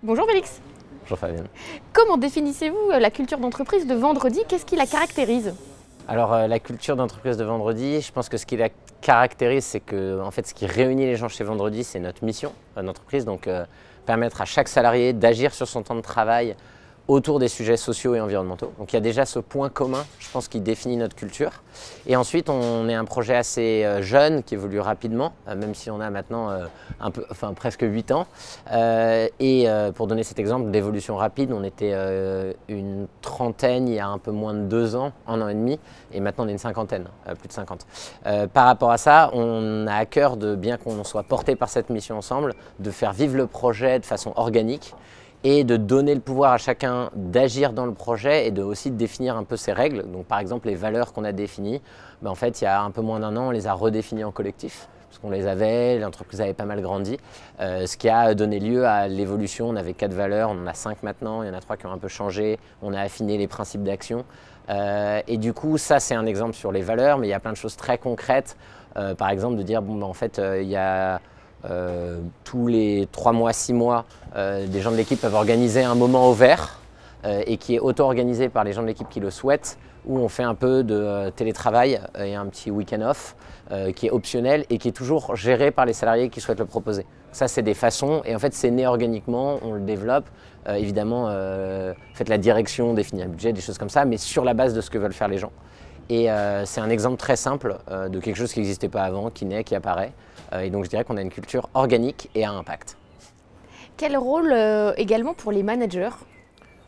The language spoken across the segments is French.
Bonjour Félix. Bonjour Fabienne. Comment définissez-vous la culture d'entreprise de Vendredi? Qu'est-ce qui la caractérise? Alors la culture d'entreprise de Vendredi, je pense que ce qui la caractérise, c'est que en fait, ce qui réunit les gens chez Vendredi, c'est notre mission d'entreprise, donc permettre à chaque salarié d'agir sur son temps de travail autour des sujets sociaux et environnementaux. Donc il y a déjà ce point commun, je pense, qui définit notre culture. Et ensuite, on est un projet assez jeune, qui évolue rapidement, même si on a maintenant presque 8 ans. Pour donner cet exemple d'évolution rapide, on était une trentaine il y a un peu moins de 2 ans, 1 an et demi, et maintenant on est une cinquantaine, plus de 50. Par rapport à ça, on a à cœur, bien qu'on soit porté par cette mission ensemble, de faire vivre le projet de façon organique, et de donner le pouvoir à chacun d'agir dans le projet et de aussi définir un peu ses règles. Donc par exemple les valeurs qu'on a définies, en fait il y a un peu moins d'1 an on les a redéfinies en collectif parce qu'on les avait, l'entreprise avait pas mal grandi, ce qui a donné lieu à l'évolution. On avait 4 valeurs, on en a 5 maintenant, il y en a 3 qui ont un peu changé, on a affiné les principes d'action et du coup ça c'est un exemple sur les valeurs, mais il y a plein de choses très concrètes, par exemple de dire en fait il y a tous les 3 mois, 6 mois, des gens de l'équipe peuvent organiser un moment au vert et qui est auto-organisé par les gens de l'équipe qui le souhaitent, où on fait un peu de télétravail et un petit week-end off qui est optionnel et qui est toujours géré par les salariés qui souhaitent le proposer. Ça, c'est des façons et en fait, c'est né organiquement, on le développe. Évidemment, faites la direction, définir un budget, des choses comme ça, mais sur la base de ce que veulent faire les gens. Et c'est un exemple très simple de quelque chose qui n'existait pas avant, qui naît, qui apparaît. Et donc je dirais qu'on a une culture organique et à impact. Quel rôle également pour les managers?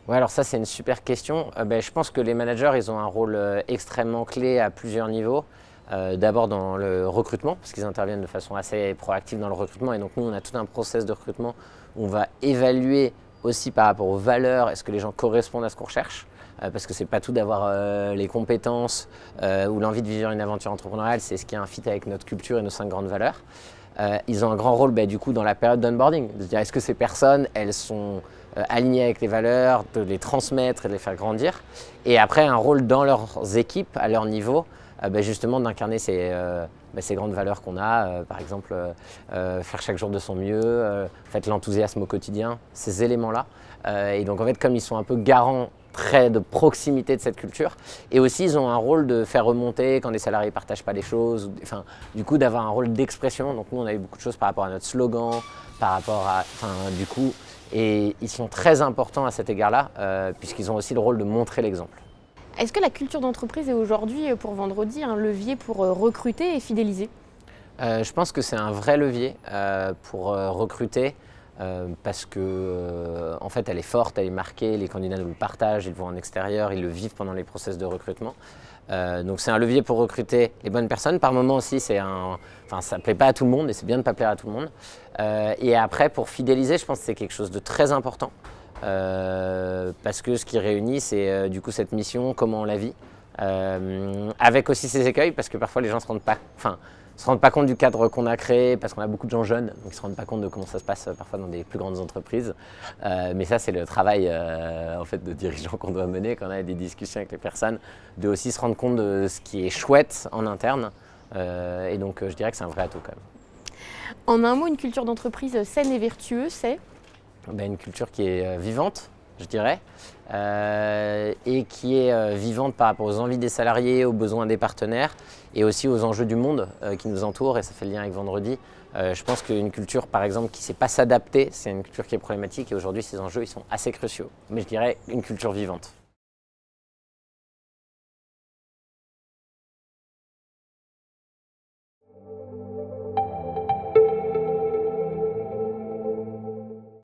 Ouais, alors ça c'est une super question. Je pense que les managers ils ont un rôle extrêmement clé à plusieurs niveaux. D'abord dans le recrutement, parce qu'ils interviennent de façon assez proactive dans le recrutement. Et donc nous on a tout un process de recrutement où on va évaluer aussi par rapport aux valeurs, est-ce que les gens correspondent à ce qu'on recherche? Parce que c'est pas tout d'avoir les compétences ou l'envie de vivre une aventure entrepreneuriale, c'est ce qui est un fit avec notre culture et nos 5 grandes valeurs. Ils ont un grand rôle du coup dans la période d'onboarding, de se dire est-ce que ces personnes, elles sont alignées avec les valeurs, de les transmettre et de les faire grandir. Et après un rôle dans leurs équipes, à leur niveau, justement d'incarner ces grandes valeurs qu'on a, par exemple faire chaque jour de son mieux, l'enthousiasme au quotidien, ces éléments-là. Et donc en fait comme ils sont un peu garants très de proximité de cette culture, et aussi ils ont un rôle de faire remonter quand les salariés ne partagent pas les choses, du coup d'avoir un rôle d'expression. Donc nous on a eu beaucoup de choses par rapport à notre slogan, par rapport à, et ils sont très importants à cet égard-là, puisqu'ils ont aussi le rôle de montrer l'exemple. Est-ce que la culture d'entreprise est aujourd'hui pour Vendredi un levier pour recruter et fidéliser? Je pense que c'est un vrai levier pour recruter. Parce que en fait elle est forte, elle est marquée, les candidats nous le partagent, ils le voient en extérieur, ils le vivent pendant les process de recrutement. Donc c'est un levier pour recruter les bonnes personnes. Par moment aussi ça ne plaît pas à tout le monde et c'est bien de ne pas plaire à tout le monde. Et après pour fidéliser, je pense que c'est quelque chose de très important parce que ce qui réunit c'est du coup cette mission, comment on la vit, avec aussi ses écueils parce que parfois les gens ne se rendent pas compte du cadre qu'on a créé parce qu'on a beaucoup de gens jeunes, donc ils ne se rendent pas compte de comment ça se passe parfois dans des plus grandes entreprises. Mais ça, c'est le travail de dirigeant qu'on doit mener quand on a des discussions avec les personnes, de aussi se rendre compte de ce qui est chouette en interne. Et donc, je dirais que c'est un vrai atout quand même. En un mot, une culture d'entreprise saine et vertueuse, c'est? Une culture qui est vivante, je dirais, et qui est vivante par rapport aux envies des salariés, aux besoins des partenaires et aussi aux enjeux du monde qui nous entoure, et ça fait le lien avec Vendredi. Je pense qu'une culture par exemple qui ne sait pas s'adapter, c'est une culture qui est problématique et aujourd'hui ces enjeux ils sont assez cruciaux, mais je dirais une culture vivante.